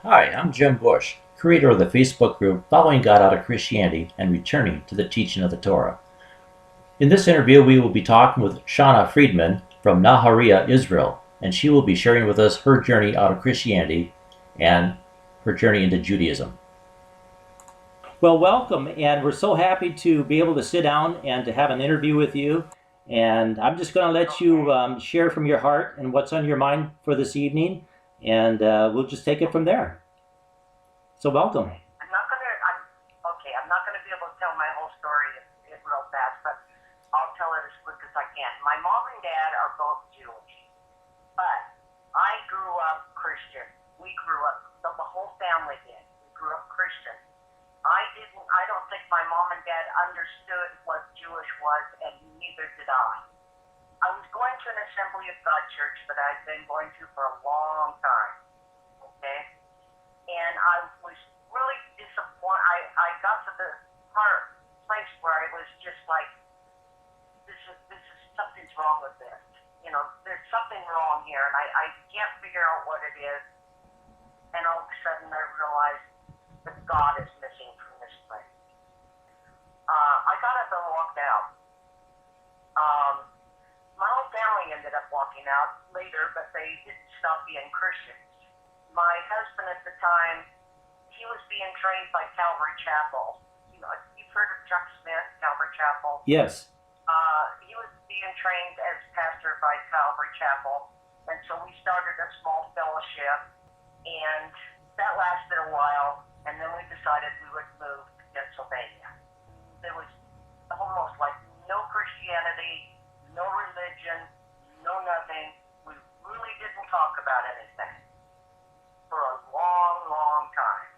Hi, I'm Jim Bush, creator of the Facebook group Following God Out of Christianity and Returning to the Teaching of the Torah. In this interview, we will be talking with Shannah Freedman from Nahariya, Israel, and she will be sharing with us her journey out of Christianity and her journey into Judaism. Well, welcome, and we're so happy to be able to sit down and to have an interview with you. And I'm just going to let you share from your heart and what's on your mind for this evening, and we'll just take it from there. So, welcome. Okay, I'm not gonna be able to tell my whole story real fast, but I'll tell it as quick as I can. My mom and dad are both Jewish, but I grew up Christian. We grew up, the whole family did. We grew up Christian. I don't think my mom and dad understood what Jewish was, and neither did I. I was going to an Assembly of God church that I'd been going to for a long time, okay? And I was really disappointed. I got to the place where I was just like, this is something's wrong with this. You know, there's something wrong here, and I can't figure out what it is. And all of a sudden, I realized that God is missing from this place. I got up and walked out. My whole family ended up walking out later, but they didn't stop being Christians. My husband at the time, he was being trained by Calvary Chapel. You know, you've heard of Chuck Smith, Calvary Chapel? Yes. He was being trained as pastor by Calvary Chapel, and so we started a small fellowship, and that lasted a while, and then we decided we would move to Pennsylvania. There was almost like no Christianity, no religion, no nothing. We really didn't talk about anything for a long, long time.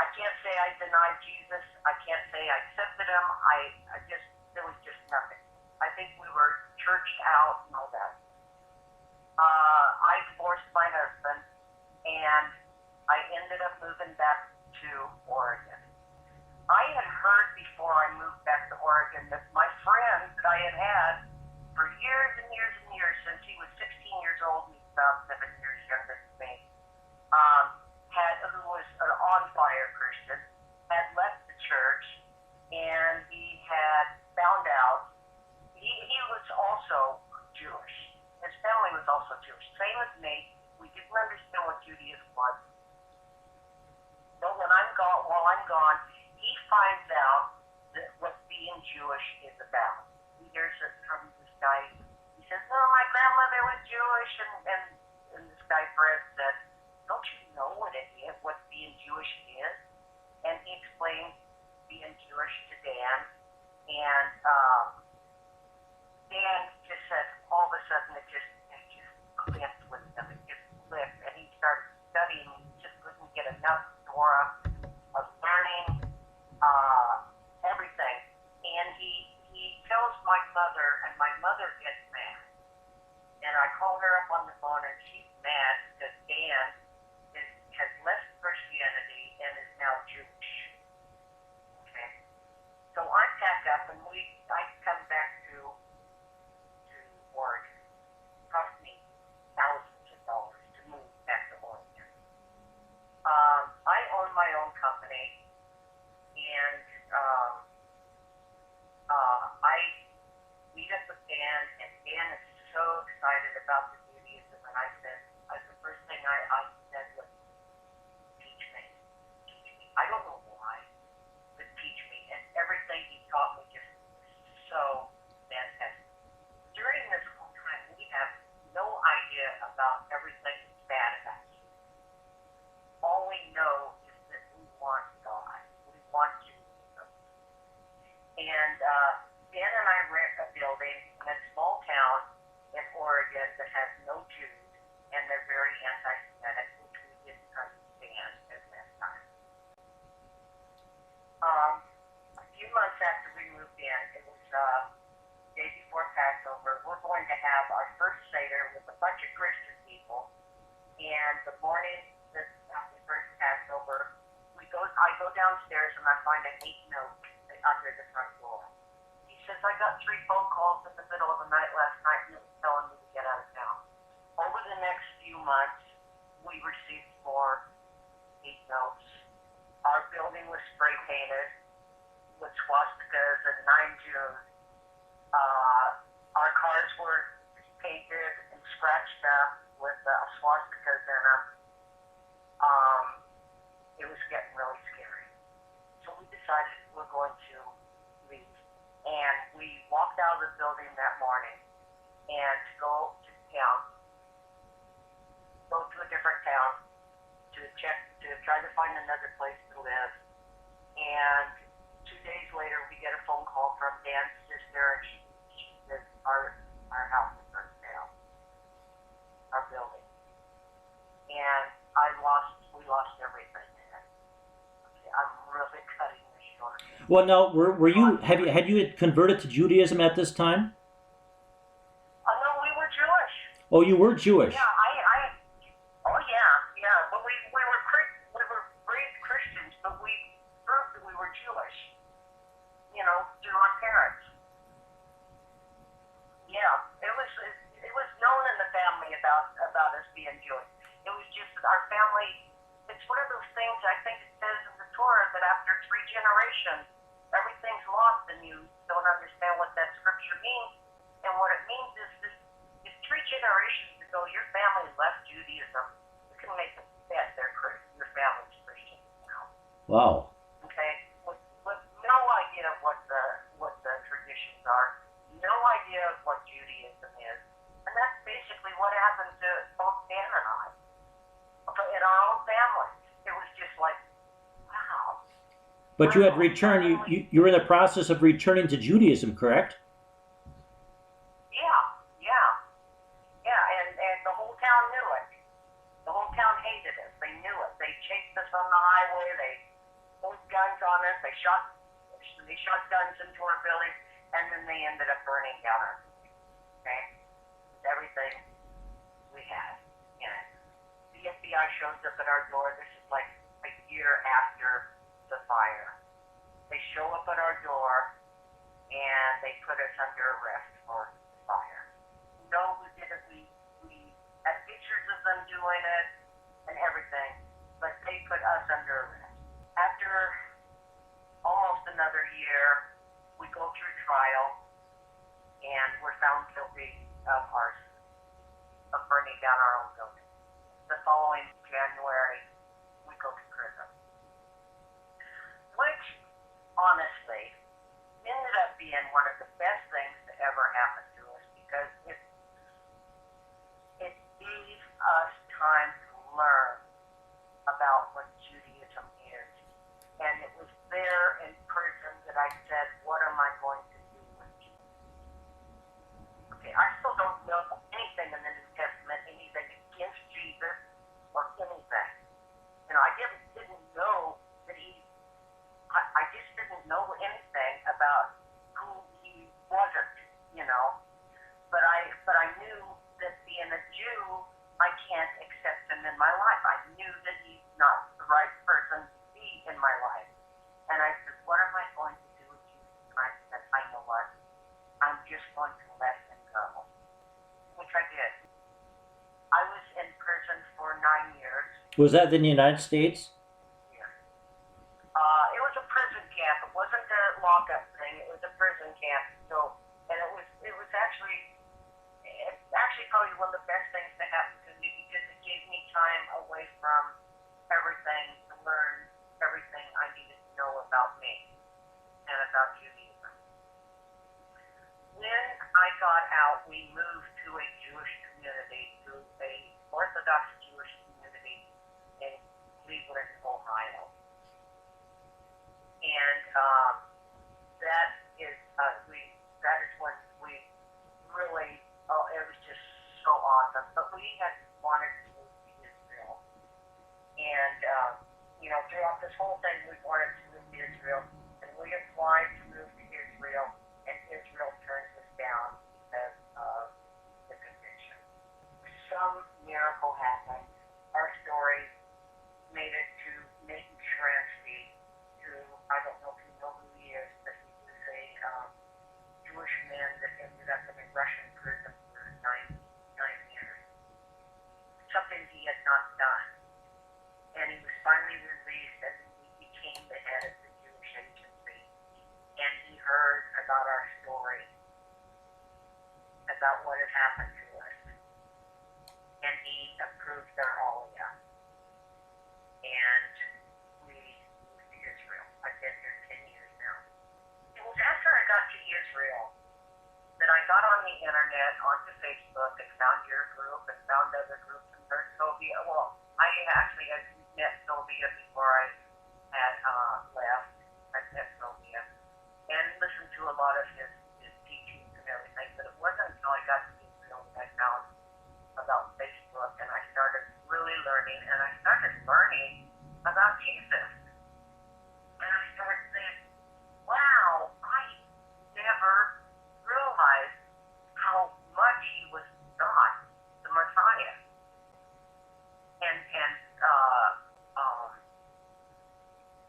I can't say I denied Jesus. I can't say I accepted him. There was just nothing. I think we were churched out and all that. I divorced my husband, and I ended up moving back to Oregon. I had heard before I moved back to Oregon that my friend that I had had for years and years and years, since he was 16 years old, and he's about 7 years younger than me, who was an on-fire Christian, had left the church, and he had found out he was also Jewish. His family was also Jewish. Same as me. We didn't understand what Judaism was. But while I'm gone, he finds out that what being Jewish is about. He hears it from this guy. He says, "No, my grandmother was Jewish," and this guy Fred said, "Don't you know what being Jewish is?" And he explained being Jewish to Dan, and Dan just said, all of a sudden it just clicked with him. It just clicked, and he started studying. He just couldn't get enough Torah, of learning everything. And he tells my mother, and my mother gets mad. And I call her up on the phone, and she's mad because Dan has left Christianity and is now Jewish. Okay, so I pack up, and I come back to Oregon. It cost me thousands of dollars to move back to Oregon. I own my own company, and I meet up with Dan, and Dan is so excited about the Judaism, and the first thing I said was, teach me. I don't know why, but teach me. And everything he taught me just so fantastic. During this whole time, we have no idea about everything that's bad about you. All we know is that we want God. We want Jesus. And Dan and I rent a building in a small town in Oregon that has no Jews, and they're very anti-Semitic, which we didn't understand at that time. A few months after we moved in, it was day before Passover. We're going to have our first Seder with a bunch of Christian people, and the morning after the first Passover, I go downstairs and I find a hate note under the front door. He says, "I got 3 phone calls in the middle of the night last night, and it was telling me to get out of town." Over the next few months, we received more June, our cars were painted and scratched up with swastikas in them. It was getting really scary. So we decided we're going to leave. And we walked out of the building that morning and to go to town, go to a different town to try to find another place to live. And 2 days later, we get a phone call from Dan's sister, and she says our house is burned down, our building. And we lost everything. Okay, I'm really cutting this short. Well, now, were you had you converted to Judaism at this time? No, we were Jewish. Oh, you were Jewish. Yeah, oh yeah. But we were raised Christians, but we proved that we were Jewish. Through our parents. Yeah, it was known in the family about us being Jewish. It was just that our family. It's one of those things. I think it says in the Torah that after 3 generations, everything's lost, and you don't understand what that scripture means. And what it means is this: if 3 generations ago your family left Judaism, you can make a bet your family's Christian now. Wow. Okay, with no idea what the traditions are, no idea of what Judaism is, and that's basically what happened to both Dan and I. In our own family, it was just like, wow. But you had returned. You were in the process of returning to Judaism, correct? Yeah, and the whole town knew it. The whole town hated us. They knew it. They chased us on the highway. They pulled guns on us. They shot guns into our building, and then they ended up burning down our building. Okay, everything we had in it. The FBI shows up at our door. This is like a year after the fire. They show up at our door, and they put us under arrest for the fire. No, we didn't. We had pictures of them doing it and everything, but they put us under arrest. After almost another year, we go through trial, and we're found guilty of arson, of burning down our own building. The following January, we go to prison, which, honestly, ended up being one of the best things to ever happen to us, because it gave us time to learn about what Judaism is. And it was there in prison that I said, what am I going to do with Jesus? Okay, I still don't know anything in the New Testament, anything against Jesus or anything. I didn't know that I just didn't know anything about who he wasn't, But I knew that being a Jew, I can't accept him in my life. I knew that he's not the right person to be in my life. And I said, what am I going to do with Jesus? And I said, I know what? I'm just going to let him go. Which I did. I was in prison for 9 years. Was that in the United States? Yeah. It was a prison camp. It wasn't a lockup thing. It was a prison camp. So, and it was actually probably one of the best things that happened to me, because it gave me time away from everything to learn everything I needed to know about me and about Judaism. When I got out, we moved to a Jewish community, to a Orthodox Jewish community in Cleveland, Ohio. And that is when we really, it was just so awesome. But we had wanted to move to Israel. And, throughout this whole thing, we wanted to move to Israel. And we applied to move to Israel, and Israel turned us down because of the conviction. Some miracle happened. Our story made it to Nathan Sharansky, who, I don't know if you know who he is, but he was a Jewish man that ended up in a Russian prison for nine years. Something he had not done. And he was finally released, and he became the head of the Jewish agency. And he heard about Sylvia before I had left. I met Sylvia and listened to a lot of his teachings and everything. But it wasn't until I got to Israel that I found about Facebook, and I started really learning, and I started learning about Jesus. And I started saying, wow, I never realized how much he was not the Messiah. And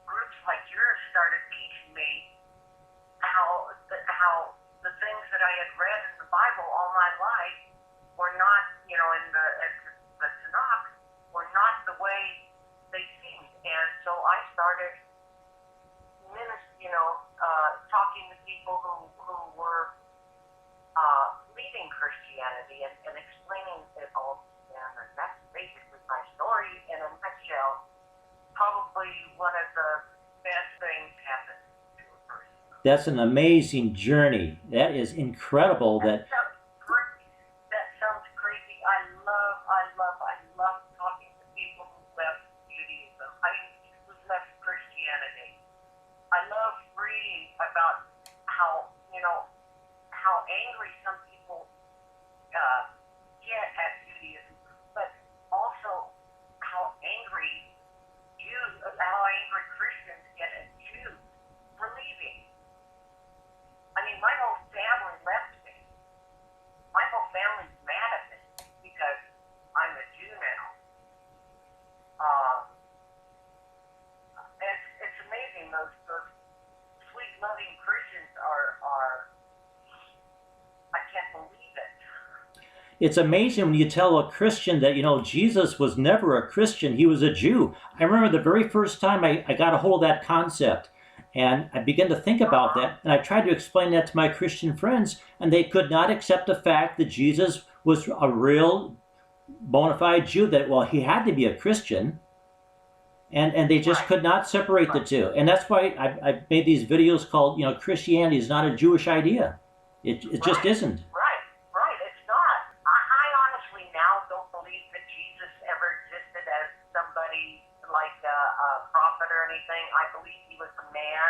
groups like yours started teaching me how the things that I had read in the Bible all my life were not, in the Tanakh, were not the way they seemed. And so I started, talking to people who were leaving Christianity and explaining it all to them. And that's basically my story in a nutshell. Probably one of the best things happened to a person. That's an amazing journey. That is incredible. That sounds crazy. I love talking to people who left Judaism. Who left Christianity. I love reading about how angry some people get at Judaism, but also how angry Christians get at Jews for leaving. My whole family left me. My whole family's mad at me because I'm a Jew now. It's amazing. Those sweet, loving Christians are I can't believe it. It's amazing when you tell a Christian that, Jesus was never a Christian, he was a Jew. I remember the very first time I got a hold of that concept, and I began to think about that, and I tried to explain that to my Christian friends, and they could not accept the fact that Jesus was a real bona fide Jew, that, he had to be a Christian, and they just could not separate the two. And that's why I made these videos called, Christianity is not a Jewish idea. It just isn't. Right, it's not. I honestly now don't believe that Jesus ever existed as somebody like a prophet or anything. I believe he was a man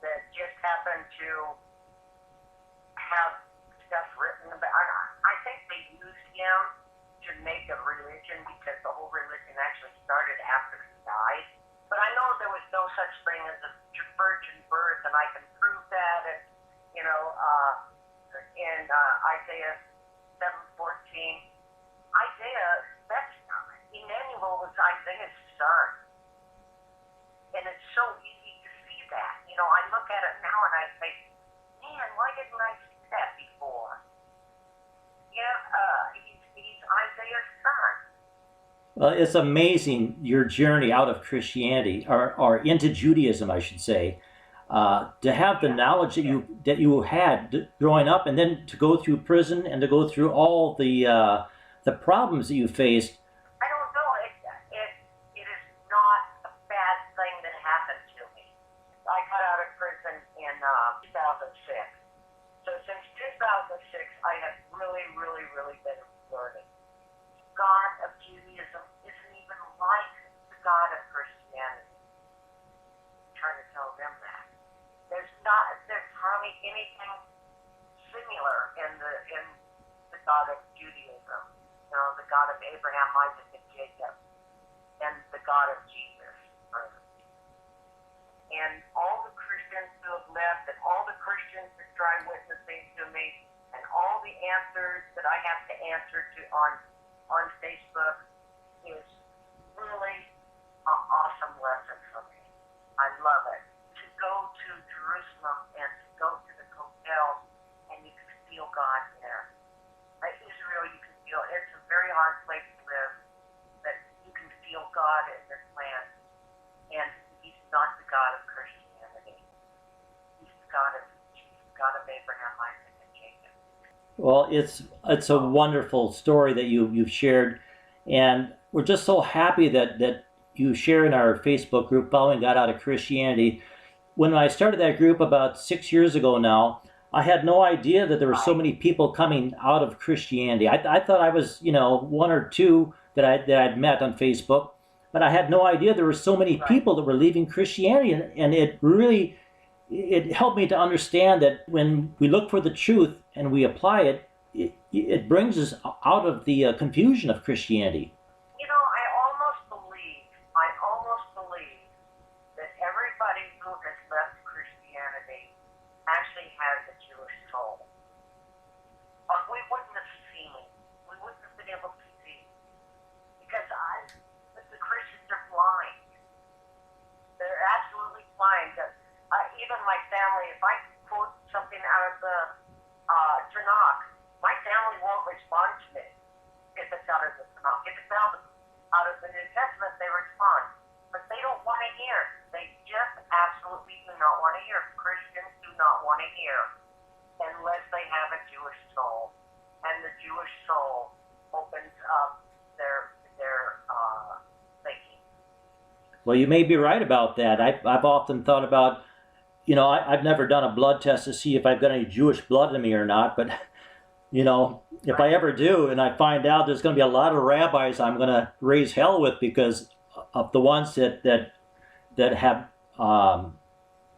that just happened to have stuff written about. I think they used him to make a religion because the whole religion actually started after he died. But I know there was no such thing as a virgin birth, and I can prove that. And in Isaiah 7:14, that's Emmanuel was Isaiah's son, and it's so easy to see that. I look at it now and I say, man, why didn't I see that before? He's Isaiah's son. Well, it's amazing your journey out of Christianity, or into Judaism, I should say. To have the knowledge that you had growing up, and then to go through prison and to go through all the problems that you faced. I don't know. It is not a bad thing that happened to me. I got out of prison in 2006. So since 2006, I have really, really, really been learning. God of Judaism isn't even like the God of Christianity. I'm trying to tell them that. There's hardly anything similar in the God of Judaism. The God of Abraham, Isaac, and Jacob, and the God of Jesus. And all the Christians who have left, and all the Christians that try witnessing to me, and all the answers that I have to answer to on Facebook is really an awesome lesson for me. I love it. To go to Jerusalem and to go to the hotel, and you can feel God there. Israel, you can feel it's a very hard place to live, but you can feel God in this land. And he's not the God of Christianity. He's the God of Abraham, Isaac, and Jacob. Well, it's a wonderful story that you've shared, and we're just so happy that you share in our Facebook group, Following God Out of Christianity. When I started that group about 6 years ago now, I had no idea that there were so many people coming out of Christianity. I thought I was, one or two that I'd met on Facebook, but I had no idea there were so many Right. people that were leaving Christianity, and it really it helped me to understand that when we look for the truth and we apply it, it brings us out of the confusion of Christianity. You know, I almost believe that everybody who has left Christianity actually has a Jewish soul. We wouldn't have seen it. We wouldn't have been able to see it. Because the Christians are blind. They're absolutely blind. Even my family, if I quote something out of the Tanakh, my family won't respond to me if it's out of the Tanakh. If it's out of the New Testament, they respond. But they don't want to hear. They just absolutely do not want to hear. Christians do not want to hear unless they have a Jewish soul. And the Jewish soul opens up their thinking. Well, you may be right about that. I've often thought about, I've never done a blood test to see if I've got any Jewish blood in me or not, but, if I ever do and I find out, there's going to be a lot of rabbis I'm going to raise hell with because of the ones that have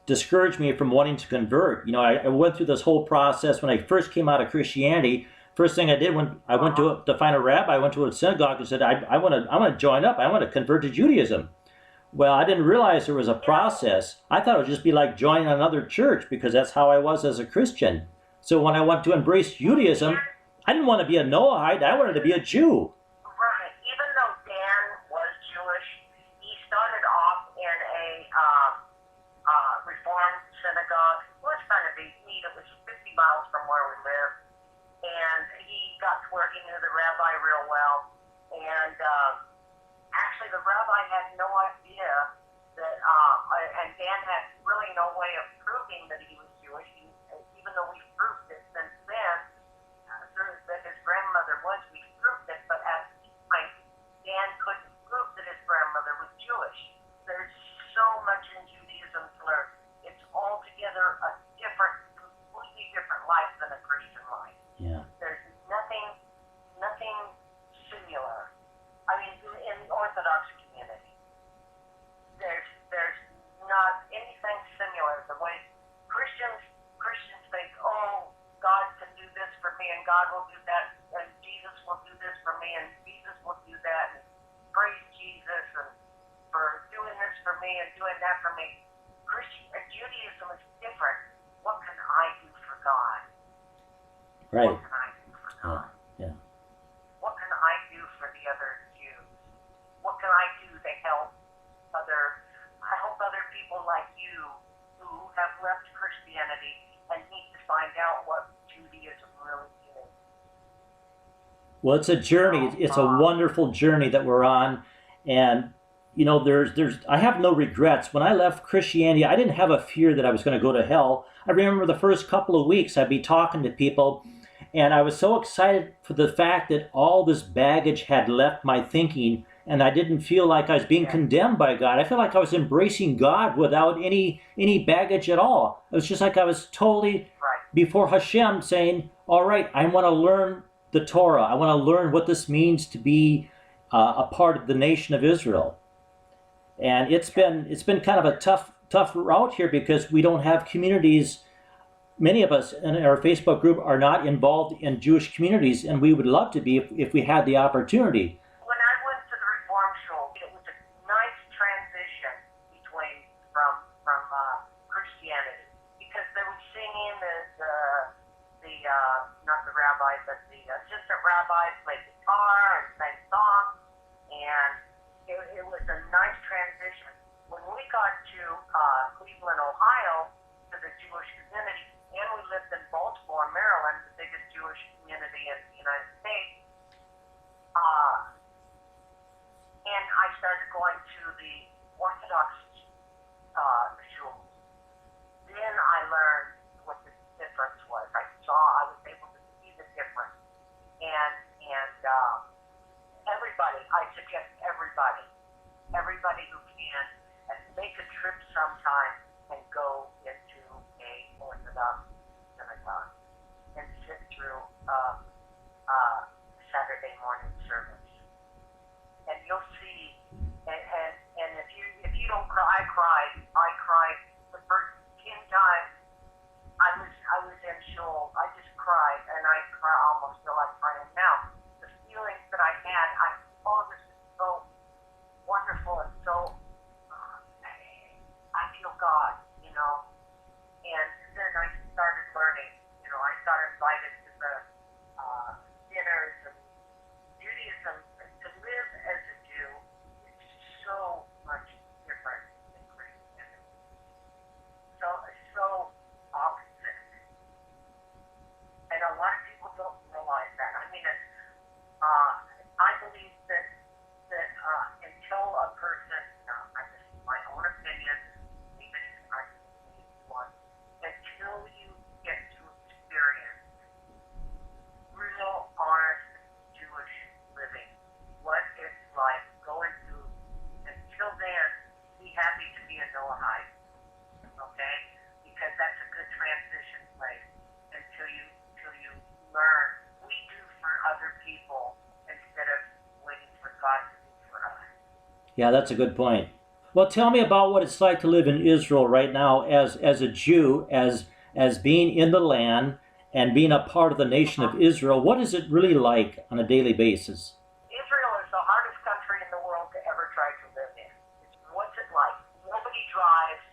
discouraged me from wanting to convert. I went through this whole process when I first came out of Christianity. First thing I did when I went to find a rabbi, I went to a synagogue and said, I want to join up. I want to convert to Judaism. Well, I didn't realize there was a process. I thought it would just be like joining another church because that's how I was as a Christian. So when I went to embrace Judaism, I didn't want to be a Noahide. I wanted to be a Jew. Right. Even though Dan was Jewish, he started off in a Reformed synagogue. It was kind of neat. It was 50 miles from where we lived. And he got to where he knew the rabbi real well. And actually, the rabbi had no idea that, and Dan had really no way of proving that he was Jewish, even though we proved it since then, that his grandmother was, we proved it, but at the time, Dan couldn't prove that his grandmother was Jewish. There's so much in Judaism to learn. It's altogether a completely different life than a Christian life. Yeah. There's nothing similar. I mean, in the Orthodox community, there's not anything similar. The way Christians think, oh, God can do this for me, and God will do that, and Jesus will do this for me, and Jesus will do that, and praise Jesus and for doing this for me and doing that for me. Judaism is different. What can I do for God? Right. What can I do for God? Yeah. What can I do for the other Jews? What can I do to help other people like you who have left Christianity and need to find out what Judaism really is? Well, it's a journey. It's a wonderful journey that we're on, and I have no regrets. When I left Christianity, I didn't have a fear that I was going to go to hell. I remember the first couple of weeks I'd be talking to people, and I was so excited for the fact that all this baggage had left my thinking, and I didn't feel like I was being condemned by God. I felt like I was embracing God without any baggage at all. It was just like I was totally before Hashem saying, all right, I want to learn the Torah. I want to learn what this means to be a part of the nation of Israel. And it's been kind of a tough route here because we don't have communities. Many of us in our Facebook group are not involved in Jewish communities, and we would love to be if we had the opportunity. When I went to the Reform School, it was a nice transition from Christianity because they were singing not the rabbi, but the assistant rabbis played guitar and sang songs, and it was a nice transition. When we got to Cleveland, Ohio, to the Jewish community, and we lived in Baltimore, Maryland, the biggest Jewish community in the United States, and I started going to the Orthodox schools. Then I learned what the difference was. I was able to see the difference. And I suggest everybody who can, make a trip sometime and go into a Orthodox synagogue and sit through Saturday morning service. And you'll see, and Yeah, that's a good point. Well, tell me about what it's like to live in Israel right now as a Jew, as being in the land and being a part of the nation of Israel. What is it really like on a daily basis? Israel is the hardest country in the world to ever try to live in. What's it like? Nobody drives.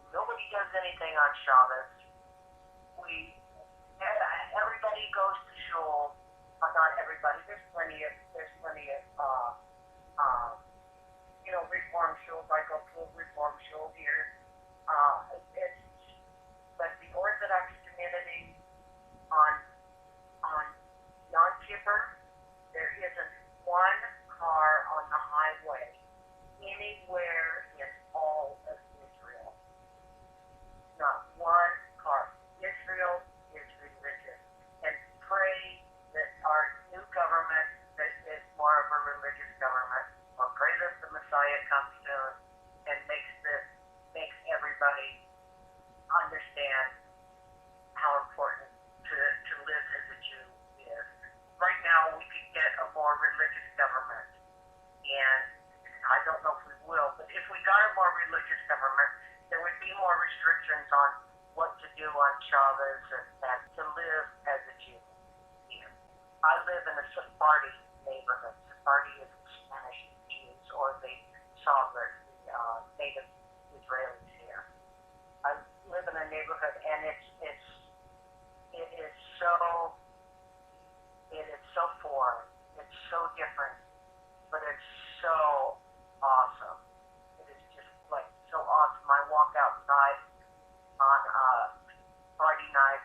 Nobody does anything on Shabbos. Everybody goes to shul. Not everybody. There's plenty of reform shuls. I go to a reform shul here. But the Orthodox community on Yom Kippur, there isn't one car on the highway anywhere in all of Israel. Not one car. Israel is religious. And pray that our new government that is more of a religious government, or pray that the Messiah comes soon and makes everybody understand how important to live as a Jew is. Right now we could get a more religious government, and I don't know if we will, but if we got a more religious government, there would be more restrictions on what to do on Shabbos and to live as a Jew here. I live in a Sephardi neighborhood. Sephardi is the Spanish Jews, or the Soviet, the native Israelis here. I live in a neighborhood, and it is so foreign. It's so different, but it's so awesome. It is just like so awesome. I walk outside on Friday night,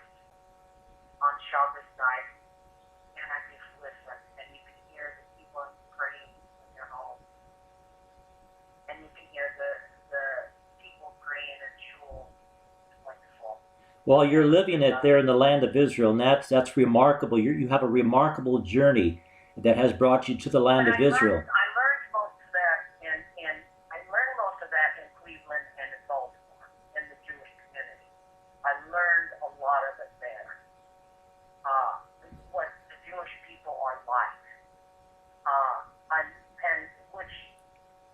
on Shabbos night, and I just listen, and you can hear the people praying in their homes, and you can hear the people praying in shul. It's wonderful. Well, you're living it there in the land of Israel, and that's remarkable. You have a remarkable journey that has brought you to the land of Israel. I learned most of that in Cleveland and in Baltimore, in the Jewish community. I learned a lot of it there. What the Jewish people are like, and which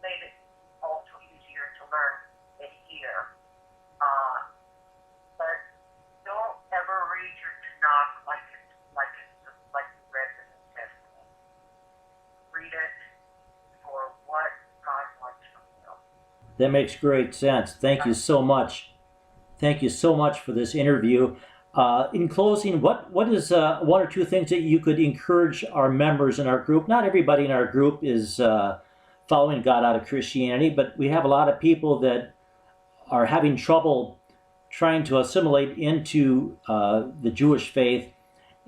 made it also easier to learn it here. But don't ever read your Tanakh like you read the New Testament. Read it for what God wants from you. That makes great sense. Thank you so much. Thank you so much for this interview. In closing, what is one or two things that you could encourage our members in our group? Not everybody in our group is following God out of Christianity, but we have a lot of people that are having trouble trying to assimilate into the Jewish faith,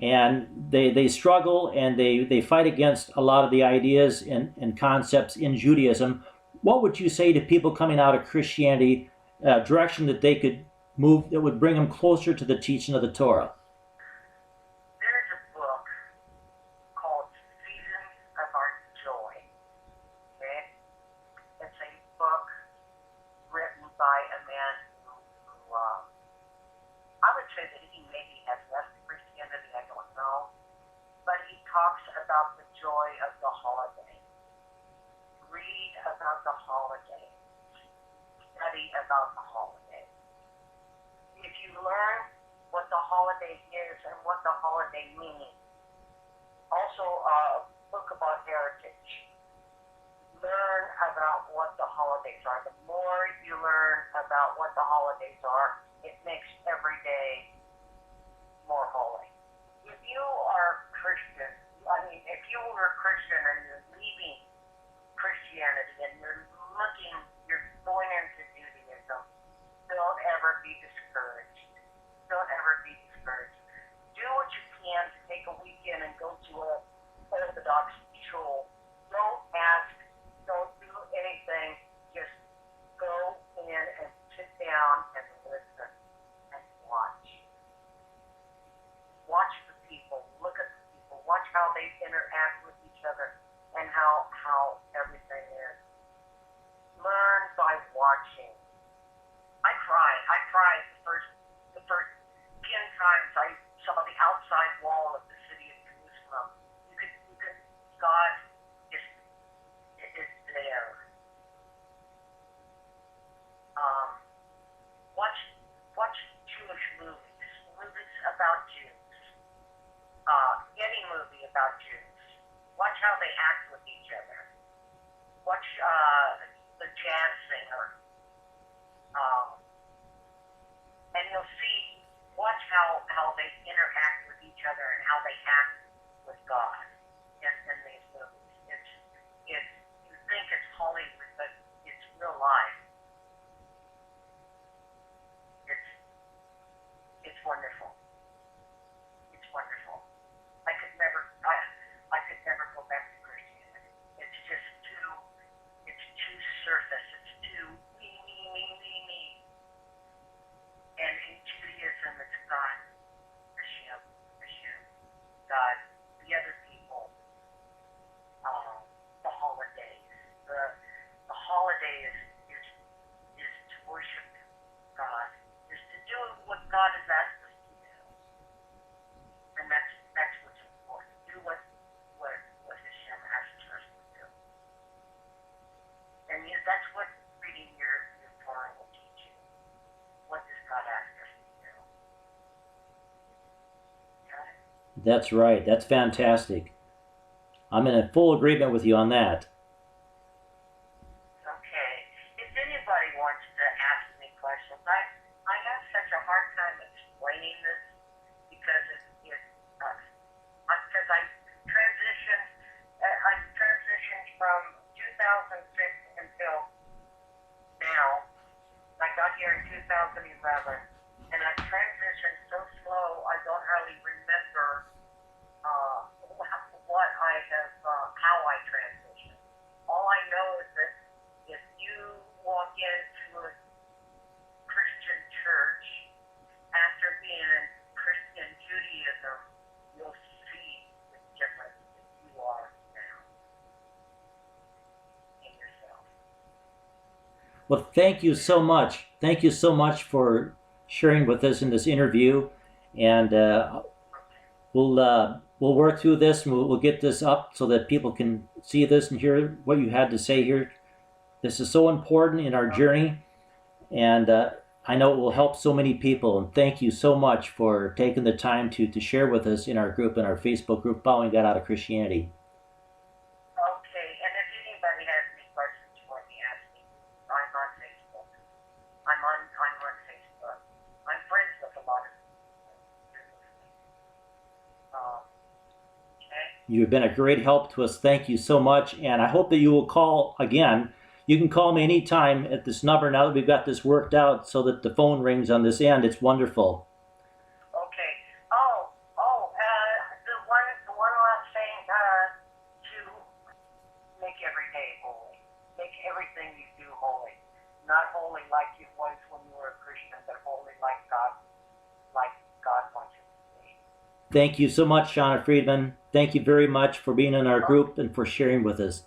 and they struggle and they fight against a lot of the ideas and concepts in Judaism. What would you say to people coming out of Christianity, direction that they could move that would bring them closer to the teaching of the Torah? There's a book called Seasons of Our Joy. Okay? It's a book written by a man who I would say that he maybe has left Christianity, I don't know. But he talks about the joy of the holiday. Read about the holiday. Study about the holiday. If you learn what the holiday is and what the holiday means, also a book about heritage. Learn about what the holidays are. The more you learn about what the holidays are, it makes every day more holy. If you are Christian, if you were a Christian and you're leaving Christianity and you're going into Judaism, don't ever be discouraged. Don't ever be discouraged. Do what you can to take a weekend and go to a Orthodox shul. Don't ask, don't do anything. Just go in and sit down and listen and watch. Watch the people. Look at the people. Watch how they interact with each other and how everything is. Learn by watching. I cried the first 10 times I saw the outside wall of the city of Jerusalem. God is there. That's right. That's fantastic. I'm in full agreement with you on that. Okay. If anybody wants to ask me questions, I have such a hard time explaining this because because I transitioned from 2006 until now. I got here in 2011, and I transitioned so slow. I don't really remember what I have, how I transitioned. All I know is that if you walk into a Christian church after being in Christian Judaism, you'll see the difference that you are now in yourself. Well, thank you so much. Thank you so much for sharing with us in this interview, and we'll work through this, and we'll get this up so that people can see this and hear what you had to say here. This is so important in our journey, and I know it will help so many people. And thank you so much for taking the time to share with us in our group, in our Facebook group, Following God Out of Christianity. Okay, and if anybody has any questions you want me to ask me, I'm on Facebook. I'm on Facebook. I'm friends with a lot of people. Okay. You've been a great help to us. Thank you so much, and I hope that you will call again. You can call me anytime at this number now that we've got this worked out so that the phone rings on this end. It's wonderful. Okay. The one last thing to make every day holy. Make everything you do holy. Not holy like it was when you were a Christian, but holy like God wants you to be. Thank you so much, Shannah Freedman. Thank you very much for being in our group and for sharing with us.